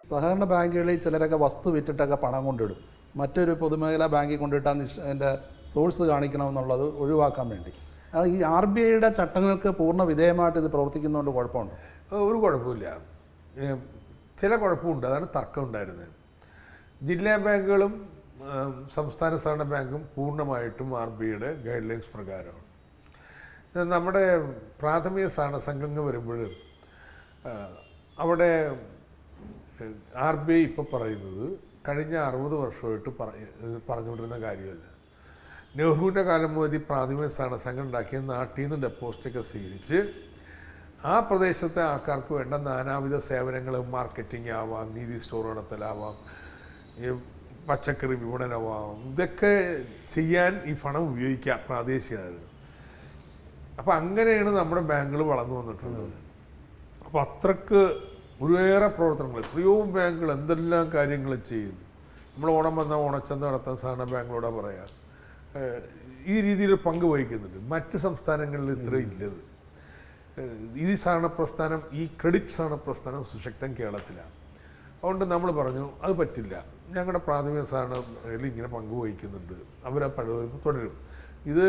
സഹകരണ ബാങ്കുകളിൽ ചിലരൊക്കെ വസ്തു വിറ്റിട്ടൊക്കെ പണം കൊണ്ടിടും. മറ്റൊരു പൊതുമേഖലാ ബാങ്കിൽ കൊണ്ടിട്ടാൽ അതിൻ്റെ സോഴ്സ് കാണിക്കണമെന്നുള്ളത് ഒഴിവാക്കാൻ വേണ്ടി. ഈ RBIയുടെ ചട്ടങ്ങൾക്ക് പൂർണ്ണ വിധേയമായിട്ട് ഇത് പ്രവർത്തിക്കുന്നതുകൊണ്ട് കുഴപ്പമുണ്ടോ? ഒരു കുഴപ്പമില്ല. ചില കുഴപ്പമുണ്ട്. അതാണ് തർക്കം ഉണ്ടായിരുന്നത്. ജില്ലാ ബാങ്കുകളും സംസ്ഥാന സഹകരണ ബാങ്കും പൂർണ്ണമായിട്ടും RBIയുടെ ഗൈഡ് ലൈൻസ് പ്രകാരമാണ്. നമ്മുടെ പ്രാഥമിക സഹകരണ സംഘങ്ങൾ വരുമ്പോൾ അവിടെ RBI ഇപ്പോൾ പറയുന്നത് കഴിഞ്ഞ 60 വർഷമായിട്ട് പറഞ്ഞുകൊണ്ടിരുന്ന കാര്യമല്ല. നെഹ്റുവിൻ്റെ കാലം മുതൽ പ്രാഥമിക സഹകരണ സംഘം ഉണ്ടാക്കിയ നാട്ടിൽ നിന്ന് ഡെപ്പോസിറ്റൊക്കെ സ്വീകരിച്ച് ആ പ്രദേശത്തെ ആൾക്കാർക്ക് വേണ്ട നാനാവിധ സേവനങ്ങൾ, മാർക്കറ്റിംഗ് ആവാം, നീതി സ്റ്റോർ നടത്തലാവാം, പച്ചക്കറി വിപണനമാവാം, ഇതൊക്കെ ചെയ്യാൻ ഈ പണം ഉപയോഗിക്കാം പ്രാദേശികമായിരുന്നു. അപ്പം അങ്ങനെയാണ് നമ്മുടെ ബാങ്കുകൾ വളർന്നു വന്നിട്ടുള്ളത്. അപ്പം അത്രക്ക് ഒരുവേറെ പ്രവർത്തനങ്ങൾ, എത്രയോ ബാങ്കുകൾ എന്തെല്ലാം കാര്യങ്ങൾ ചെയ്യുന്നു. നമ്മൾ ഓണം വന്നാൽ ഓണച്ചന്ത നടത്താൻ സഹകരണ ബാങ്കിലൂടെ പറയാം. ഈ രീതിയിൽ പങ്ക് വഹിക്കുന്നുണ്ട്. മറ്റ് സംസ്ഥാനങ്ങളിൽ ഇത്ര ഇല്ലത്. ഈ സഹകരണ പ്രസ്ഥാനം, ഈ ക്രെഡിറ്റ് സഹകരണ പ്രസ്ഥാനം സുശക്തം കേരളത്തിലാണ്. അതുകൊണ്ട് നമ്മൾ പറഞ്ഞു അത് പറ്റില്ല, ഞങ്ങളുടെ പ്രാഥമിക സഹകരണയിൽ ഇങ്ങനെ പങ്കുവഹിക്കുന്നുണ്ട്, അവരെ പഴുതും തുടരും. ഇത്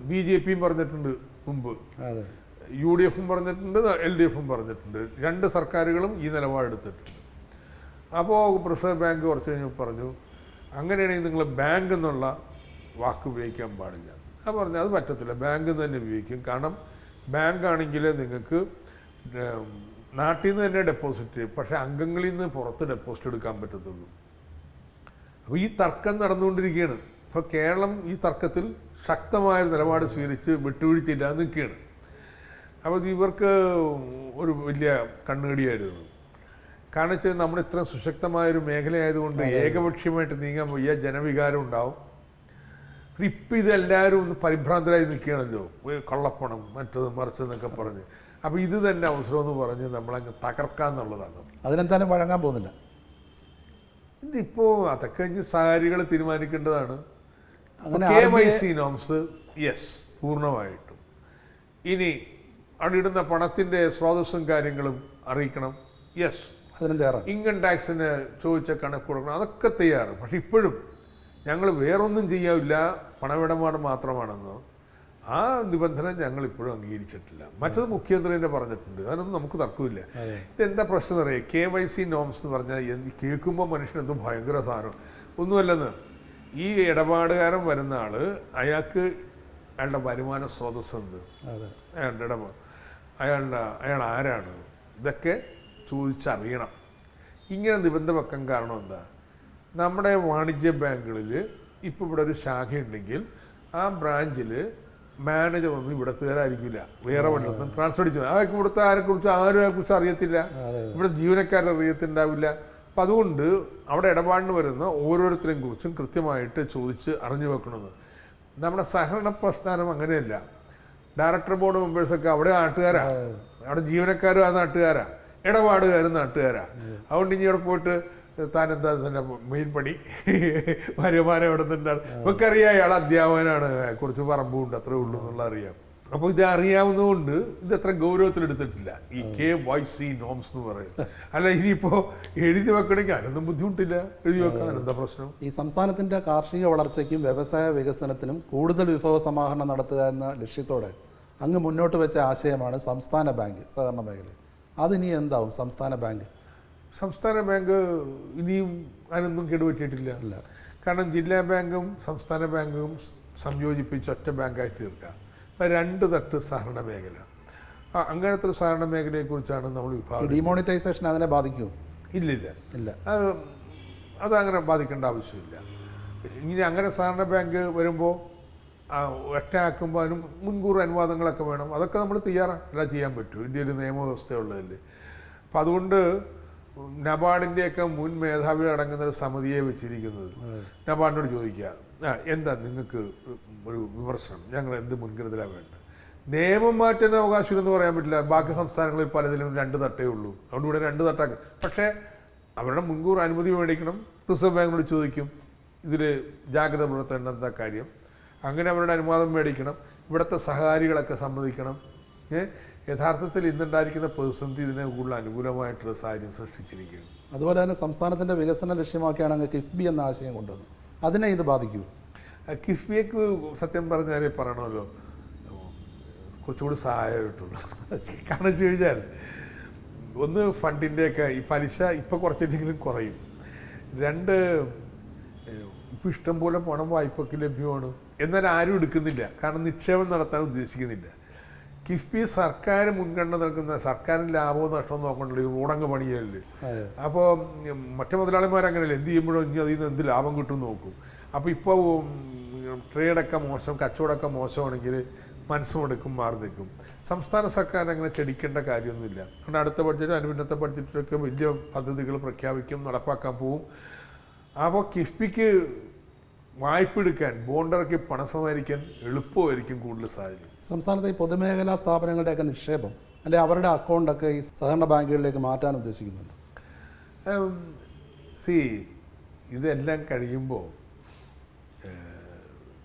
BJPയും പറഞ്ഞിട്ടുണ്ട് മുമ്പ്, UDFും പറഞ്ഞിട്ടുണ്ട്, LDFും പറഞ്ഞിട്ടുണ്ട്. 2 സർക്കാരുകളും ഈ നിലപാടെടുത്തിട്ടുണ്ട്. അപ്പോൾ റിസർവ് ബാങ്ക് കുറച്ച് കഴിഞ്ഞ് പറഞ്ഞു അങ്ങനെയാണെങ്കിൽ നിങ്ങൾ ബാങ്ക് എന്നുള്ള വാക്ക് ഉപയോഗിക്കാൻ പാടില്ല. അത് പറഞ്ഞു അത് പറ്റത്തില്ല, ബാങ്ക് തന്നെ ഉപയോഗിക്കും. കാരണം ബാങ്കാണെങ്കിൽ നിങ്ങൾക്ക് നാട്ടിൽ നിന്ന് തന്നെ ഡെപ്പോസിറ്റ്, പക്ഷേ അംഗങ്ങളിൽ നിന്ന് പുറത്ത് ഡെപ്പോസിറ്റ് എടുക്കാൻ പറ്റത്തുള്ളൂ. അപ്പോൾ ഈ തർക്കം നടന്നുകൊണ്ടിരിക്കുകയാണ്. ഇപ്പോൾ കേരളം ഈ തർക്കത്തിൽ ശക്തമായ നിലപാട് സ്വീകരിച്ച് വിട്ടുവീഴ്ചയില്ലാതെ നിൽക്കുകയാണ്. അപ്പോൾ ഇവർക്ക് ഒരു വലിയ കണ്ണുകടിയായിരുന്നു. കാരണം വെച്ചാൽ നമ്മുടെ ഇത്ര സുശക്തമായൊരു മേഖലയായതുകൊണ്ട് ഏകപക്ഷീയമായിട്ട് നീങ്ങാൻ വയ്യ, ജനവികാരം ഉണ്ടാവും. ഇപ്പം ഇതെല്ലാവരും ഒന്ന് പരിഭ്രാന്തരായി നിൽക്കുകയാണല്ലോ, കള്ളപ്പണം മറ്റത് മറിച്ചതെന്നൊക്കെ പറഞ്ഞ്. അപ്പോൾ ഇത് തന്നെ അവസരമെന്ന് പറഞ്ഞ് നമ്മളങ്ങ് തകർക്കാന്നുള്ളതാണ്. അതിനെന്തായാലും വഴങ്ങാൻ പോകുന്നില്ല. ഇതിപ്പോൾ അതൊക്കെ സഹകാരികൾ തീരുമാനിക്കേണ്ടതാണ്. KYC നോംസ് യെസ് പൂർണ്ണമായിട്ടും. ഇനി അവിടെ ഇടുന്ന പണത്തിൻ്റെ സ്രോതസ്സും കാര്യങ്ങളും അറിയിക്കണം, യെസ്. അതിനും തയ്യാറാണ്. ഇൻകം ടാക്സിന് ചോദിച്ച കണക്ക് കൊടുക്കണം, അതൊക്കെ തയ്യാറ്. പക്ഷെ ഇപ്പോഴും ഞങ്ങൾ വേറൊന്നും ചെയ്യാവില്ല, പണമിടപാട് മാത്രമാണെന്നോ ആ നിബന്ധന ഞങ്ങൾ ഇപ്പോഴും അംഗീകരിച്ചിട്ടില്ല. മറ്റത് മുഖ്യമന്ത്രി തന്നെ പറഞ്ഞിട്ടുണ്ട്, അതിനൊന്നും നമുക്ക് തർക്കമില്ല. ഇതെന്താ പ്രശ്നം അറിയാം, KYC നോംസ് എന്ന് പറഞ്ഞാൽ കേൾക്കുമ്പോൾ മനുഷ്യനെന്തോ ഭയങ്കര സാധനം ഒന്നുമല്ലെന്ന്. ഈ ഇടപാടുകാരൻ വരുന്ന ആള് അയാൾക്ക് അയാളുടെ വരുമാന സ്രോതസ് എന്ത്, അയാൾ ആരാണ്, ഇതൊക്കെ ചോദിച്ചറിയണം. ഇങ്ങനെ നിബന്ധന വെക്കാൻ കാരണം എന്താ, നമ്മുടെ വാണിജ്യ ബാങ്കുകളിൽ ഇപ്പോൾ ഇവിടെ ഒരു ശാഖയുണ്ടെങ്കിൽ ആ ബ്രാഞ്ചിൽ മാനേജർ ഒന്നും ഇവിടത്തുകാരായിരിക്കില്ല, വേറെ വല്ലതും ട്രാൻസ്ഫർ അടിച്ചു. അതൊക്കെ ഇവിടുത്തെ ആരെക്കുറിച്ച് ആരും അതിനെക്കുറിച്ച് അറിയത്തില്ല, ഇവിടെ ജീവനക്കാരെ അറിയത്തുണ്ടാവില്ല. അപ്പം അതുകൊണ്ട് അവിടെ ഇടപാടിന് വരുന്ന ഓരോരുത്തരെയും കുറിച്ചും കൃത്യമായിട്ട് ചോദിച്ച് അറിഞ്ഞു വെക്കണമെന്ന്. നമ്മുടെ സഹകരണ പ്രസ്ഥാനം അങ്ങനെയല്ല. ഡയറക്ടർ ബോർഡ് മെമ്പേഴ്സൊക്കെ അവിടെ നാട്ടുകാരാ, അവിടെ ജീവനക്കാരും ആ നാട്ടുകാരാ, ഇടപാടുകാരും നാട്ടുകാരാ. അതുകൊണ്ട് ഇനി അവിടെ പോയിട്ട് താനെന്താ തന്നെ മെയിൻ പണി വരുമാനം എവിടെ നിന്നുണ്ടാണ് ഇവർക്ക് അറിയാം, അയാൾ അധ്യാപകനാണ്, കുറച്ച് പറമ്പുണ്ട്, അത്രേ ഉള്ളൂ എന്നുള്ള അറിയാം. അപ്പോൾ ഇത് അറിയാവുന്നതുകൊണ്ട് ഇത് അത്ര ഗൗരവത്തിലെടുത്തിട്ടില്ല ഈ KYC നോംസ് എന്ന് പറയുന്നത്. അല്ല ഇനിയിപ്പോൾ എഴുതി വെക്കണമെങ്കിൽ അതിനൊന്നും ബുദ്ധിമുട്ടില്ല, എഴുതി വെക്കാൻ എന്താ പ്രശ്നം. ഈ സംസ്ഥാനത്തിൻ്റെ കാർഷിക വളർച്ചയ്ക്കും വ്യവസായ വികസനത്തിനും കൂടുതൽ വിഭവ സമാഹരണം നടത്തുക എന്ന ലക്ഷ്യത്തോടെ അങ്ങ് മുന്നോട്ട് വെച്ച ആശയമാണ് സംസ്ഥാന ബാങ്ക് സഹകരണ മേഖല. അതിനി എന്താവും സംസ്ഥാന ബാങ്ക്? സംസ്ഥാന ബാങ്ക് ഇനിയും അതിനൊന്നും കേടുപറ്റിയിട്ടില്ല. കാരണം ജില്ലാ ബാങ്കും സംസ്ഥാന ബാങ്കും സംയോജിപ്പിച്ച് ഒറ്റ ബാങ്കായി തീർക്കുക. ഇപ്പം 2 തട്ട് സഹകരണ മേഖല, അങ്ങനത്തെ ഒരു സഹകരണ മേഖലയെക്കുറിച്ചാണ് നമ്മൾ വിഭാഗം. ഡിമോണിറ്റൈസേഷൻ അതിനെ ബാധിക്കുമോ? ഇല്ല, അതങ്ങനെ ബാധിക്കേണ്ട ആവശ്യമില്ല. ഇനി അങ്ങനെ സഹകരണ ബാങ്ക് വരുമ്പോൾ ഒറ്റയാക്കുമ്പോൾ അതിന് മുൻകൂർ അനുവാദങ്ങളൊക്കെ വേണം. അതൊക്കെ നമ്മൾ തയ്യാറാണ്, എല്ലാം ചെയ്യാൻ പറ്റും, ഇന്ത്യയിൽ നിയമവ്യവസ്ഥയുള്ളതല്ലേ. അപ്പം അതുകൊണ്ട് നബാർഡിൻ്റെയൊക്കെ മുൻ മേധാവി അടങ്ങുന്ന ഒരു സമിതിയെ വെച്ചിരിക്കുന്നത്. നബാർഡിനോട് ചോദിക്കുക, എന്താ നിങ്ങൾക്ക് ഒരു വിമർശനം, ഞങ്ങൾ എന്ത് മുൻകരുതലാണ് വേണ്ടത്. നിയമം മാറ്റുന്ന അവകാശമില്ലെന്ന് പറയാൻ പറ്റില്ല. ബാക്കി സംസ്ഥാനങ്ങളിൽ പലതിലും 2 തട്ടേ ഉള്ളൂ, അതുകൊണ്ട് ഇവിടെ 2 തട്ടാക്കും. പക്ഷേ അവരുടെ മുൻകൂർ അനുമതി മേടിക്കണം, റിസർവ് ബാങ്കിനോട് ചോദിക്കും ഇതിൽ ജാഗ്രത പുലർത്തേണ്ട എന്താ കാര്യം, അങ്ങനെ അവരുടെ അനുവാദം മേടിക്കണം. ഇവിടുത്തെ സഹകാരികളൊക്കെ സമ്മതിക്കണം. യഥാർത്ഥത്തിൽ ഇന്നുണ്ടായിരിക്കുന്ന പ്രതിസന്ധി ഇതിനെ കൂടുതൽ അനുകൂലമായിട്ടുള്ള സാഹചര്യം സൃഷ്ടിച്ചിരിക്കുകയാണ്. അതുപോലെ തന്നെ സംസ്ഥാനത്തിൻ്റെ വികസന ലക്ഷ്യമാക്കിയാണ് അങ്ങ് കിഫ്ബി എന്ന ആശയം കൊണ്ടുവന്നത്. അതിനെ ഇത് ബാധിക്കൂ? കിഫ്ബിക്ക് സത്യം പറഞ്ഞാൽ പറയണമല്ലോ കുറച്ചുകൂടി സഹായമായിട്ടുള്ളൂ. കാരണം വെച്ച് കഴിഞ്ഞാൽ ഒന്ന് ഫണ്ടിൻ്റെയൊക്കെ ഈ പലിശ ഇപ്പോൾ കുറച്ചെങ്കിലും കുറയും. രണ്ട്, ഇപ്പോൾ ഇഷ്ടംപോലെ പണം വായ്പയ്ക്ക് ലഭ്യമാണ്, എന്നാൽ ആരും എടുക്കുന്നില്ല, കാരണം നിക്ഷേപം നടത്താൻ ഉദ്ദേശിക്കുന്നില്ല. കിഫ്ബി സർക്കാർ മുൻഗണന നൽകുന്ന, സർക്കാരിന് ലാഭവും നഷ്ടവും നോക്കണ്ടല്ലോ, ഈ റോഡങ്ങ് പണിയല്ലേ. അപ്പോൾ മറ്റു മുതലാളിമാരങ്ങനെയല്ലേ, എന്ത് ചെയ്യുമ്പോഴും ഇനി അതിൽ നിന്ന് എന്ത് ലാഭം കിട്ടും നോക്കും. അപ്പോൾ ഇപ്പോൾ ട്രേഡൊക്കെ മോശം, കച്ചവടമൊക്കെ മോശമാണെങ്കിൽ മനസ്സും എടുക്കും, മാറി നിൽക്കും. സംസ്ഥാന സർക്കാർ അങ്ങനെ ചെടിക്കേണ്ട കാര്യമൊന്നുമില്ല. അതുകൊണ്ട് അടുത്ത ബഡ്ജറ്റും അനുപിന്നത്തെ ബഡ്ജറ്റിലൊക്കെ വലിയ പദ്ധതികൾ പ്രഖ്യാപിക്കും, നടപ്പാക്കാൻ പോവും. അപ്പോൾ കിഫ്ബിക്ക് വായ്പ എടുക്കാൻ, ബോണ്ടിറക്കി പണം സമാഹരിക്കാൻ എളുപ്പമായിരിക്കും കൂടുതൽ സാഹചര്യം. സംസ്ഥാനത്തെ ഈ പൊതുമേഖലാ സ്ഥാപനങ്ങളുടെയൊക്കെ നിക്ഷേപം അല്ലെങ്കിൽ അവരുടെ അക്കൗണ്ടൊക്കെ ഈ സഹകരണ ബാങ്കുകളിലേക്ക് മാറ്റാൻ ഉദ്ദേശിക്കുന്നുണ്ട്. ഇതെല്ലാം കഴിയുമ്പോൾ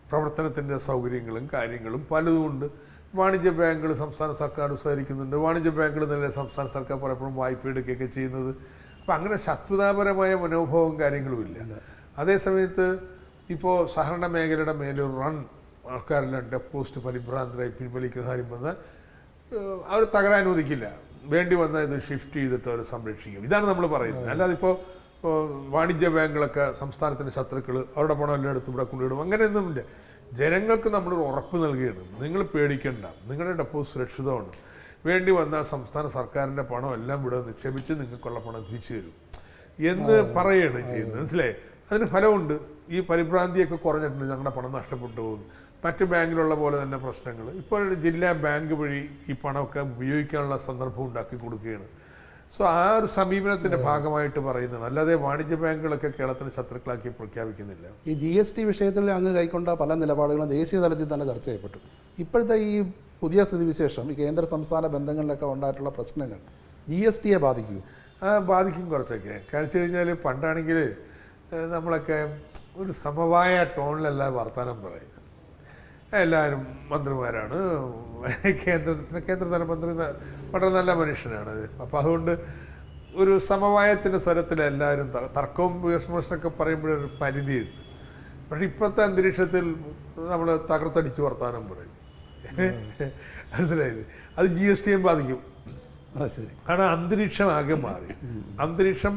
പ്രവർത്തനത്തിൻ്റെ സൗകര്യങ്ങളും കാര്യങ്ങളും പലതുമുണ്ട്. വാണിജ്യ ബാങ്കുകൾ സംസ്ഥാന സർക്കാർ സഹകരിക്കുന്നുണ്ട്. വാണിജ്യ ബാങ്കുകൾ നല്ല സംസ്ഥാന സർക്കാർ പലപ്പോഴും വായ്പ എടുക്കുകയൊക്കെ ചെയ്യുന്നത്. അപ്പം അങ്ങനെ ശത്രുതാപരമായ മനോഭാവവും കാര്യങ്ങളും ഇല്ല. അതേസമയത്ത് ഇപ്പോൾ സഹകരണ മേഖലയുടെ മേലൊരു റൺ ആൾക്കാരെല്ലാം ഡെപ്പോസിറ്റ് പരിഭ്രാന്തരായി പിൻവലിക്കുന്ന കാര്യം വന്നാൽ അവർ തകരാൻ അനുവദിക്കില്ല. വേണ്ടി വന്നാൽ ഇത് ഷിഫ്റ്റ് ചെയ്തിട്ട് അവർ സംരക്ഷിക്കും. ഇതാണ് നമ്മൾ പറയുന്നത്. അല്ലാതെ ഇപ്പോൾ വാണിജ്യ ബാങ്കുകളൊക്കെ സംസ്ഥാനത്തിൻ്റെ ശത്രുക്കൾ അവരുടെ പണം എല്ലാം എടുത്ത് ഇവിടെ കൊണ്ടുവിടും, അങ്ങനെയൊന്നുമില്ല. ജനങ്ങൾക്ക് നമ്മളൊരു ഉറപ്പ് നൽകുകയാണ്, നിങ്ങൾ പേടിക്കേണ്ട, നിങ്ങളുടെ ഡെപ്പോസിറ്റ് സുരക്ഷിതമാണ്, വേണ്ടി വന്നാൽ സംസ്ഥാന സർക്കാരിൻ്റെ പണം എല്ലാം ഇവിടെ നിക്ഷേപിച്ച് നിങ്ങൾക്കുള്ള പണം തിരിച്ചു തരും എന്ന് പറയുകയാണ് ചെയ്യുന്നത്. മനസ്സിലായി? അതിന് ഫലമുണ്ട്. ഈ പരിഭ്രാന്തിയൊക്കെ കുറഞ്ഞിട്ടുണ്ട്, ഞങ്ങളുടെ പണം നഷ്ടപ്പെട്ടു പോകുന്നു. മറ്റ് ബാങ്കിലുള്ള പോലെ തന്നെ പ്രശ്നങ്ങൾ ഇപ്പോൾ ജില്ലാ ബാങ്ക് വഴി ഈ പണമൊക്കെ ഉപയോഗിക്കാനുള്ള സന്ദർഭം ഉണ്ടാക്കി കൊടുക്കുകയാണ്. സോ ആ ഒരു സമീപനത്തിൻ്റെ ഭാഗമായിട്ട് പറയുന്നതാണ്, അല്ലാതെ വാണിജ്യ ബാങ്കുകളൊക്കെ കേരളത്തിന് ശത്രുക്കളാക്കി പ്രഖ്യാപിക്കുന്നില്ല. ഈ GST വിഷയത്തിൽ അങ്ങ് കൈക്കൊണ്ട പല നിലപാടുകളും ദേശീയ തലത്തിൽ തന്നെ ചർച്ച ചെയ്യപ്പെട്ടു. ഇപ്പോഴത്തെ ഈ പുതിയ സ്ഥിതിവിശേഷം, ഈ കേന്ദ്ര സംസ്ഥാന ബന്ധങ്ങളിലൊക്കെ ഉണ്ടായിട്ടുള്ള പ്രശ്നങ്ങൾ GSTയെ ബാധിക്കൂ? ബാധിക്കും കുറച്ചൊക്കെ. കാരണം വെച്ച് കഴിഞ്ഞാൽ പണ്ടാണെങ്കിൽ നമ്മളൊക്കെ ഒരു സമവായ ടോണിലല്ല വർത്തമാനം പറയും. എല്ലാവരും മന്ത്രിമാരാണ്, കേന്ദ്ര ധനമന്ത്രി വളരെ നല്ല മനുഷ്യനാണ്. അപ്പോൾ അതുകൊണ്ട് ഒരു സമവായത്തിൻ്റെ സ്വരത്തിൽ എല്ലാവരും തർക്കവും വിമർശനമൊക്കെ പറയുമ്പോഴൊരു പരിധിയുണ്ട്. പക്ഷെ ഇപ്പോഴത്തെ അന്തരീക്ഷത്തിൽ നമ്മൾ തകർത്തടിച്ച് വർത്തമാനം പറയും. മനസ്സിലായില്ലേ? അത് GSTയും ബാധിക്കും. കാരണം അന്തരീക്ഷം ആകെ മാറി. അന്തരീക്ഷം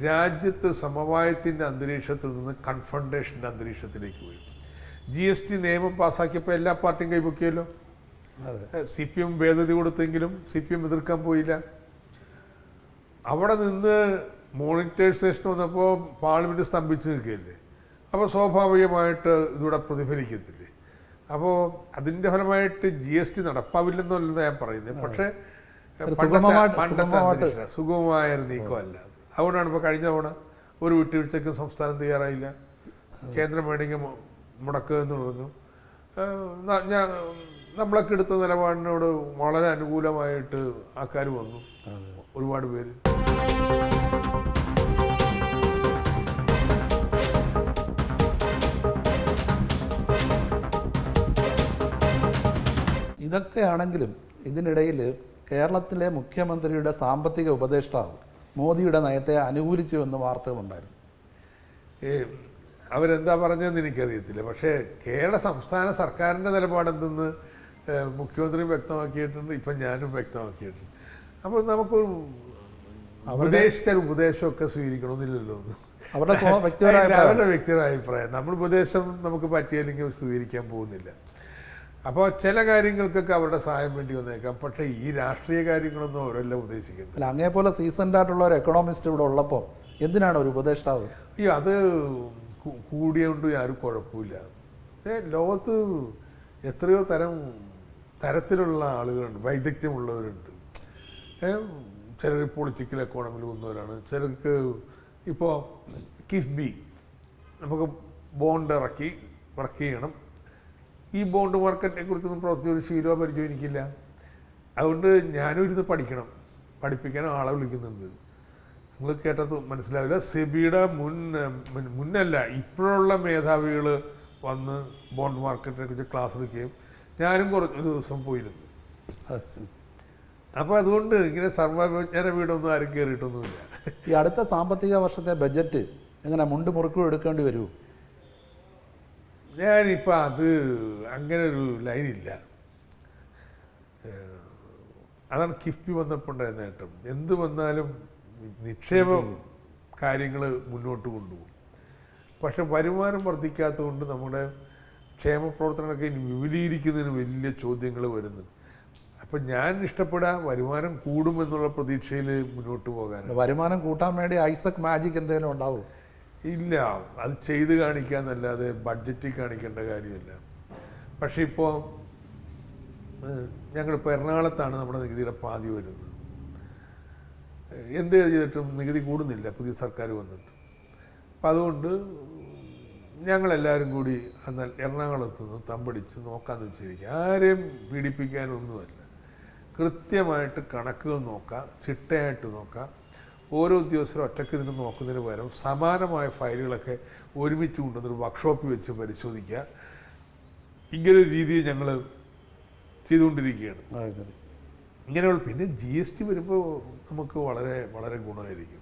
രാജ്യത്ത് സമവായത്തിൻ്റെ അന്തരീക്ഷത്തിൽ നിന്ന് കൺഫ്രണ്ടേഷൻ്റെ അന്തരീക്ഷത്തിലേക്ക് പോയി. GST നിയമം പാസ്സാക്കിയപ്പോൾ എല്ലാ പാർട്ടിയും കൈപൊക്കിയല്ലോ. CPM ഭേദഗതി കൊടുത്തെങ്കിലും CPM എതിർക്കാൻ പോയില്ല. അവിടെ നിന്ന് മോണിറ്റൈസേഷൻ വന്നപ്പോൾ പാർലമെൻറ്റ് സ്തംഭിച്ച് നിൽക്കുകയല്ലേ. അപ്പോൾ സ്വാഭാവികമായിട്ട് ഇതിവിടെ പ്രതിഫലിക്കത്തില്ലേ. അപ്പോൾ അതിൻ്റെ ഫലമായിട്ട് GST നടപ്പാവില്ലെന്നല്ല ഞാൻ പറയുന്നത്. പക്ഷേ സുഗമമായ ഒരു നീക്കമല്ല. അതുകൊണ്ടാണ് ഇപ്പോൾ കഴിഞ്ഞ തവണ ഒരു വിട്ടുവീഴ്ചയ്ക്കും സംസ്ഥാനം തയ്യാറായില്ല. കേന്ദ്രം വേണമെങ്കിൽ മുടക്കുക എന്ന് പറഞ്ഞു. നമ്മളൊക്കെ എടുത്ത നിലപാടിനോട് വളരെ അനുകൂലമായിട്ട് ആൾക്കാർ വന്നു, ഒരുപാട് പേര്. ഇതൊക്കെയാണെങ്കിലും ഇതിനിടയിൽ കേരളത്തിലെ മുഖ്യമന്ത്രിയുടെ സാമ്പത്തിക ഉപദേഷ്ടാവ് മോദിയുടെ നയത്തെ അനുകൂലിച്ചു എന്ന് വാർത്തകളുണ്ടായിരുന്നു. അവരെന്താ പറഞ്ഞതെന്ന് എനിക്കറിയത്തില്ല. പക്ഷേ കേരള സംസ്ഥാന സർക്കാരിൻ്റെ നിലപാടെന്തെന്ന് മുഖ്യമന്ത്രിയും വ്യക്തമാക്കിയിട്ടുണ്ട്, ഇപ്പം ഞാനും വ്യക്തമാക്കിയിട്ടുണ്ട്. അപ്പോൾ നമുക്ക് ഉപദേശിച്ച ഉപദേശമൊക്കെ സ്വീകരിക്കണമെന്നില്ലല്ലോ. അവരുടെ വ്യക്തിപരമായ അഭിപ്രായം. നമ്മൾ ഉപദേശം നമുക്ക് പറ്റിയില്ലെങ്കിൽ സ്വീകരിക്കാൻ പോകുന്നില്ല. അപ്പോൾ ചില കാര്യങ്ങൾക്കൊക്കെ അവരുടെ സഹായം വേണ്ടി വന്നേക്കാം. പക്ഷേ ഈ രാഷ്ട്രീയ കാര്യങ്ങളൊന്നും അവരെല്ലാം ഉദ്ദേശിക്കുന്നത്. അല്ല, അങ്ങേപോലെ സീസൺഡ് ആയിട്ടുള്ള ഒരു എക്കണോമിസ്റ്റ് ഇവിടെ ഉള്ളപ്പോൾ എന്തിനാണ് ഒരു ഉപദേഷ്ടാവ്? അയ്യോ, അത് കൂടിയോണ്ട് ആരും കുഴപ്പമില്ല. ലോകത്ത് എത്രയോ തരത്തിലുള്ള ആളുകളുണ്ട്, വൈദഗ്ധ്യമുള്ളവരുണ്ട്. ചിലർ പൊളിറ്റിക്കൽ എക്കോണമിയിൽ വന്നവരാണ്, ചിലർക്ക് ഇപ്പോൾ കിഫ്ബി നമുക്ക് ബോണ്ട് ഇറക്കി വർക്ക് ചെയ്യണം. ഈ ബോണ്ട് മാർക്കറ്റിനെ കുറിച്ചൊന്നും പ്രവർത്തിച്ച ഒരു ശീലമോ പരിചയം എനിക്കില്ല. അതുകൊണ്ട് ഞാനും ഇരുന്ന് പഠിക്കണം, പഠിപ്പിക്കാനും ആളെ വിളിക്കുന്നുണ്ട്. നിങ്ങൾ കേട്ടത് മനസ്സിലാവില്ല. സെബിയുടെ മുന്നല്ല ഇപ്പോഴുള്ള മേധാവികൾ വന്ന് ബോണ്ട് മാർക്കറ്റിനെ കുറിച്ച് ക്ലാസ് എടുക്കുകയും ഞാനും ഒരു ദിവസം പോയിരുന്നു. അപ്പോൾ അതുകൊണ്ട് ഇങ്ങനെ സർവ്വജ്ഞാന വീടൊന്നും ആരും കയറിയിട്ടൊന്നുമില്ല. ഈ അടുത്ത സാമ്പത്തിക വർഷത്തെ ബഡ്ജറ്റ് എങ്ങനെ മുണ്ട് മുറുക്കും എടുക്കേണ്ടി വരുമോ? ഞാനിപ്പോൾ അത് അങ്ങനെ ഒരു ലൈനില്ല. അതാണ് കിഫ്ബി വന്നപ്പോൾ ഉണ്ടായ നേട്ടം. എന്ത് വന്നാലും നിക്ഷേപം കാര്യങ്ങൾ മുന്നോട്ട് കൊണ്ടുപോകും. പക്ഷെ വരുമാനം വർദ്ധിക്കാത്തതുകൊണ്ട് നമ്മുടെ ക്ഷേമ പ്രവർത്തനങ്ങളൊക്കെ ഇനി വിപുലീകരിക്കുന്നതിന് വലിയ ചോദ്യങ്ങൾ വരുന്നുണ്ട്. അപ്പം ഞാൻ ഇഷ്ടപ്പെടാൻ വരുമാനം കൂടുമെന്നുള്ള പ്രതീക്ഷയിൽ മുന്നോട്ട് പോകാനാണ്. വരുമാനം കൂട്ടാൻ വേണ്ടി ഐസക് മാജിക് എന്തെങ്കിലും ഉണ്ടാവും? ഇല്ല, അത് ചെയ്ത് കാണിക്കാന്നല്ലാതെ ബഡ്ജറ്റിൽ കാണിക്കേണ്ട കാര്യമില്ല. പക്ഷേ ഇപ്പോൾ ഞങ്ങളിപ്പോൾ എറണാകുളത്താണ് നമ്മുടെ നികുതിയുടെ പാതി വരുന്നത്. എന്ത് ചെയ്തിട്ടും നികുതി കൂടുന്നില്ല പുതിയ സർക്കാർ വന്നിട്ട്. അപ്പം അതുകൊണ്ട് ഞങ്ങളെല്ലാവരും കൂടി എന്നാൽ എറണാകുളത്ത് നിന്ന് തമ്പടിച്ച് നോക്കാമെന്ന് വെച്ചിരിക്കുക. ആരെയും പീഡിപ്പിക്കാനൊന്നുമല്ല, കൃത്യമായിട്ട് കണക്കുകൾ നോക്കാം, ചിട്ടയായിട്ട് നോക്കാം. ഓരോ ഉദ്യോഗസ്ഥരും ഒറ്റയ്ക്ക് ഇതിന് നോക്കുന്നതിന് പകരം സമാനമായ ഫയലുകളൊക്കെ ഒരുമിച്ച് കൊണ്ടുവന്നൊരു വർക്ക്ഷോപ്പിൽ വെച്ച് പരിശോധിക്കുക. ഇങ്ങനൊരു രീതി ഞങ്ങൾ ചെയ്തുകൊണ്ടിരിക്കുകയാണ്. ഇങ്ങനെയുള്ള പിന്നെ GST വരുമ്പോൾ നമുക്ക് വളരെ വളരെ ഗുണമായിരിക്കും.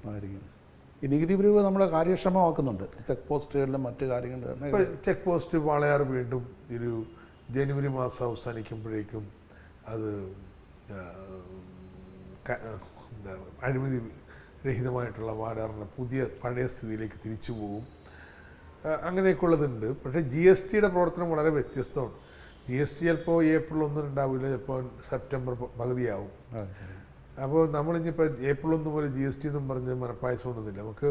ഈ നികുതി പിരിവ് നമ്മളെ കാര്യക്ഷമമാക്കുന്നുണ്ട്. ചെക്ക് പോസ്റ്റുകളിലും മറ്റു കാര്യങ്ങളിലും. ഇപ്പോൾ ചെക്ക് പോസ്റ്റ് വാളയാർ വീണ്ടും ഒരു ജനുവരി മാസം അവസാനിക്കുമ്പോഴേക്കും അത് അഴിമതി രഹിതമായിട്ടുള്ള വാടാറിൻ്റെ പഴയ സ്ഥിതിയിലേക്ക് തിരിച്ചു പോകും. അങ്ങനെയൊക്കെയുള്ളതുണ്ട്. പക്ഷേ GSTയുടെ പ്രവർത്തനം വളരെ വ്യത്യസ്തമാണ്. GST ചിലപ്പോൾ ഏപ്രിൽ 1 ഉണ്ടാവില്ല, ചിലപ്പോൾ സെപ്റ്റംബർ പകുതിയാവും. അപ്പോൾ നമ്മളിപ്പോൾ ഏപ്രിൽ 1 മുതൽ GST എന്നും പറഞ്ഞ് മനപ്പായസം ഒന്നുമില്ല. നമുക്ക്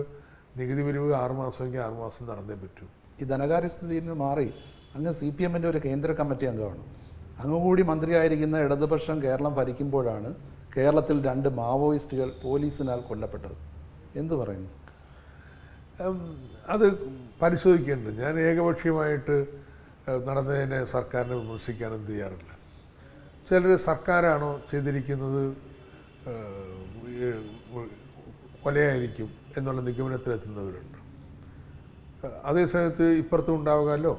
നികുതി പിരിവ് 6 മാസമെങ്കിൽ 6 മാസം നടന്നേ പറ്റൂ. ഈ ധനകാര്യസ്ഥിതിയിൽ നിന്ന് മാറി അങ്ങ് CPM-ൻ്റെ ഒരു കേന്ദ്ര കമ്മിറ്റി അംഗമാണ്. അങ്ങ് കൂടി മന്ത്രിയായിരിക്കുന്ന ഇടതുപക്ഷം കേരളം ഭരിക്കുമ്പോഴാണ് കേരളത്തിൽ 2 മാവോയിസ്റ്റുകൾ പോലീസിനാൽ കൊല്ലപ്പെട്ടത്. എന്ത് പറയുന്നു? അത് പരിശോധിക്കേണ്ടത്. ഞാൻ ഏകപക്ഷീയമായിട്ട് നടന്നതിനെ സർക്കാരിനെ വിമർശിക്കാനും ചെയ്യാറില്ല. ചിലർ സർക്കാരാണോ ചെയ്തിരിക്കുന്നത് കൊലയായിരിക്കും എന്നുള്ള നിഗമനത്തിലെത്തുന്നവരുണ്ട്. അതേസമയത്ത് ഇപ്പുറത്തും ഉണ്ടാവുകയല്ലോ,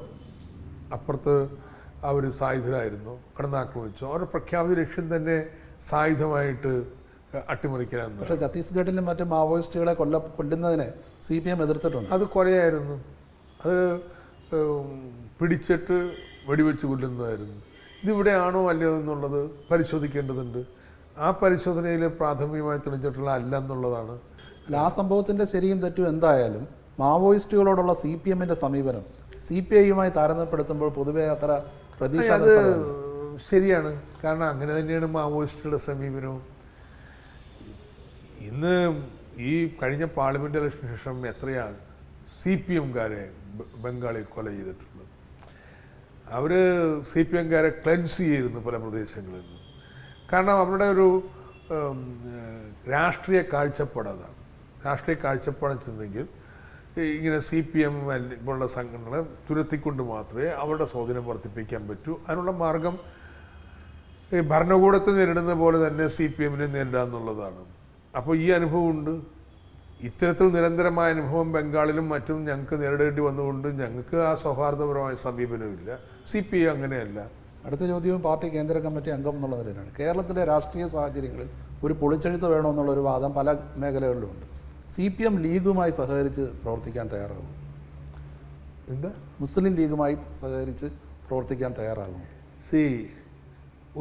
അപ്പുറത്ത് അവർ സായുധരായിരുന്നു, കടന്നാക്രമിച്ചു. അവരുടെ പ്രഖ്യാപിത ലക്ഷ്യം തന്നെ സായുധമായിട്ട് അട്ടിമറിക്കാനായിരുന്നു. പക്ഷേ ഛത്തീസ്ഗഡിലും മറ്റ് മാവോയിസ്റ്റുകളെ കൊല്ലുന്നതിനെ CPM എതിർത്തിട്ടുണ്ട്. അത് കൊലയായിരുന്നു. അത് പിടിച്ചിട്ട് വെടിവെച്ച് കൊല്ലുന്നതായിരുന്നു. ഇതിവിടെയാണോ അല്ലയോ എന്നുള്ളത് പരിശോധിക്കേണ്ടതുണ്ട്. ആ പരിശോധനയിൽ പ്രാഥമികമായി തെളിഞ്ഞിട്ടുള്ള അല്ല എന്നുള്ളതാണ്. ആ സംഭവത്തിൻ്റെ ശരിയും തെറ്റും എന്തായാലും മാവോയിസ്റ്റുകളോടുള്ള CPM-ൻ്റെ സമീപനം CPI-യുമായി താരതമ്യപ്പെടുത്തുമ്പോൾ പൊതുവെ അത്ര പ്രതീക്ഷ അത് ശരിയാണ്. കാരണം അങ്ങനെ തന്നെയാണ് മാവോയിസ്റ്റുകളുടെ സമീപനവും. ഇന്ന് ഈ കഴിഞ്ഞ പാർലമെൻറ്റ് ഇലക്ഷന് ശേഷം എത്രയാണ് CPM-കാരെ ബംഗാളിൽ കൊല ചെയ്തിട്ടുള്ളത്. അവർ CPM-കാരെ ക്ലെൻസ് ചെയ്യുന്നു പല പ്രദേശങ്ങളിൽ നിന്ന്. കാരണം അവരുടെ ഒരു രാഷ്ട്രീയ കാഴ്ചപ്പാടതാണ്. രാഷ്ട്രീയ കാഴ്ചപ്പാടെന്നുണ്ടെങ്കിൽ ഇങ്ങനെ CPM പോലുള്ള സംഘടനകളെ തുരത്തിക്കൊണ്ട് മാത്രമേ അവരുടെ സ്വാധീനം വർദ്ധിപ്പിക്കാൻ പറ്റൂ. അതിനുള്ള മാർഗം ഈ ഭരണകൂടത്തെ നേരിടുന്ന പോലെ തന്നെ CPM-നെ നേരിടുക എന്നുള്ളതാണ്. അപ്പോൾ ഈ അനുഭവമുണ്ട്. ഇത്തരത്തിൽ നിരന്തരമായ അനുഭവം ബംഗാളിലും മറ്റും ഞങ്ങൾക്ക് നേരിടേണ്ടി വന്നുകൊണ്ട് ഞങ്ങൾക്ക് ആ സൗഹാർദ്ദപരമായ സമീപനമില്ല. CPI അങ്ങനെയല്ല. അടുത്ത ചോദ്യവും പാർട്ടി കേന്ദ്ര കമ്മിറ്റി അംഗം എന്നുള്ള നിലയിലാണ്. കേരളത്തിലെ രാഷ്ട്രീയ സാഹചര്യങ്ങളിൽ ഒരു പൊളിച്ചെഴുത്ത് വേണമെന്നുള്ളൊരു വാദം പല മേഖലകളിലുമുണ്ട്. CPM ലീഗുമായി സഹകരിച്ച് പ്രവർത്തിക്കാൻ തയ്യാറാകും? എന്താ? മുസ്ലിം ലീഗുമായി സഹകരിച്ച് പ്രവർത്തിക്കാൻ തയ്യാറാകും?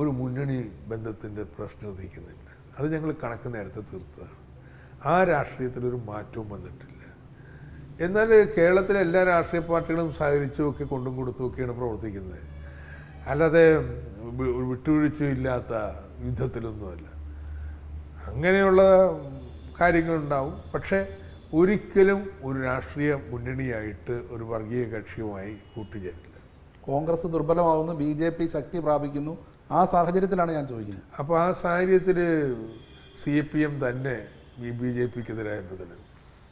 ഒരു മുന്നണി ബന്ധത്തിൻ്റെ പ്രശ്നം ഉദിക്കുന്നില്ല. അത് ഞങ്ങൾ കണക്ക് നേരത്തെ തീർത്തതാണ്. ആ രാഷ്ട്രീയത്തിലൊരു മാറ്റവും വന്നിട്ടില്ല. എന്നാൽ കേരളത്തിലെ എല്ലാ രാഷ്ട്രീയ പാർട്ടികളും സഹകരിച്ചുമൊക്കെ കൊണ്ടും കൊടുത്തുമൊക്കെയാണ് പ്രവർത്തിക്കുന്നത്. അല്ലാതെ വിട്ടുവീഴ്ചയില്ലാത്ത യുദ്ധത്തിലൊന്നുമല്ല. അങ്ങനെയുള്ള കാര്യങ്ങളുണ്ടാവും. പക്ഷേ ഒരിക്കലും ഒരു രാഷ്ട്രീയ മുന്നണിയായിട്ട് ഒരു വർഗീയ കക്ഷിയുമായി കൂട്ടുചേരില്ല. കോൺഗ്രസ് ദുർബലമാകുന്നു, BJP ശക്തി പ്രാപിക്കുന്നു. ആ സാഹചര്യത്തിലാണ് ഞാൻ ചോദിക്കുന്നത്. അപ്പോൾ ആ സാഹചര്യത്തിൽ CPM തന്നെ ഈ BJPക്കെതിരായ ബദലും.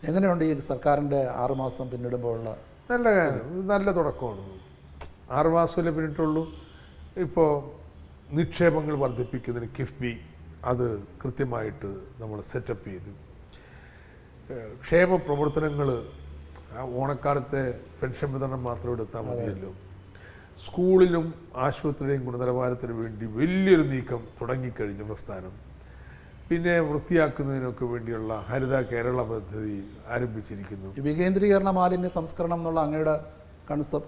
എങ്ങനെയുണ്ട് ഈ സർക്കാരിൻ്റെ 6 മാസം പിന്നിടുമ്പോഴുള്ള? നല്ല കാര്യം, നല്ല തുടക്കമാണ്. 6 മാസമല്ലേ പിന്നിട്ടുള്ളൂ. ഇപ്പോൾ നിക്ഷേപങ്ങൾ വർദ്ധിപ്പിക്കുന്നതിന് കിഫ്ബി അത് കൃത്യമായിട്ട് നമ്മൾ സെറ്റപ്പ് ചെയ്തു. ക്ഷേമ പ്രവർത്തനങ്ങൾ ഓണക്കാലത്തെ പെൻഷൻ വിതരണം മാത്രം എടുത്താൽ മതിയല്ലോ. സ്കൂളിലും ആശുപത്രിയുടെയും ഗുണനിലവാരത്തിന് വേണ്ടി വലിയൊരു നീക്കം തുടങ്ങിക്കഴിഞ്ഞ പ്രസ്ഥാനം. പിന്നെ വൃത്തിയാക്കുന്നതിനൊക്കെ വേണ്ടിയുള്ള ഹരിത കേരള പദ്ധതി ആരംഭിച്ചിരിക്കുന്നു. ഈ വികേന്ദ്രീകരണ മാലിന്യ സംസ്കരണം എന്നുള്ള അങ്ങയുടെ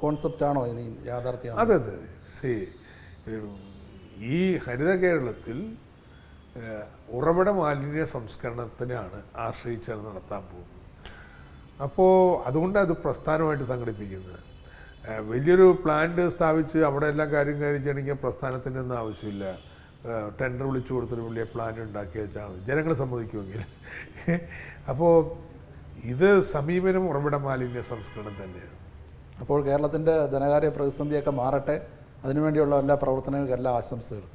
കോൺസെപ്റ്റാണോ ഇനി യാഥാർത്ഥ്യം? അതെ. ഈ ഹരിത കേരളത്തിൽ ഉറവിട മാലിന്യ സംസ്കരണത്തിനാണ് ആശ്രയിച്ചാണ് നടത്താൻ പോകുന്നത്. അപ്പോൾ അതുകൊണ്ട് അത് പ്രസ്ഥാനമായിട്ട് സംഘടിപ്പിക്കുന്നത്. വലിയൊരു പ്ലാന്റ് സ്ഥാപിച്ച് അവിടെ എല്ലാം കാര്യം ചെയ്യണമെങ്കിൽ പ്രസ്ഥാനത്തിൻ്റെ ഒന്നും ആവശ്യമില്ല. ടെൻഡർ വിളിച്ചു കൊടുത്തൊരു വലിയ പ്ലാൻ ഉണ്ടാക്കി വെച്ചാൽ മതി, ജനങ്ങൾ സമ്മതിക്കുമെങ്കിൽ. അപ്പോൾ ഇത് സമീപനം ഉറവിട മാലിന്യ സംസ്കരണം തന്നെയാണ്. അപ്പോൾ കേരളത്തിൻ്റെ ധനകാര്യ പ്രതിസന്ധിയൊക്കെ മാറട്ടെ, അതിനുവേണ്ടിയുള്ള എല്ലാ പ്രവർത്തനങ്ങൾക്കും എല്ലാ ആശംസകളും.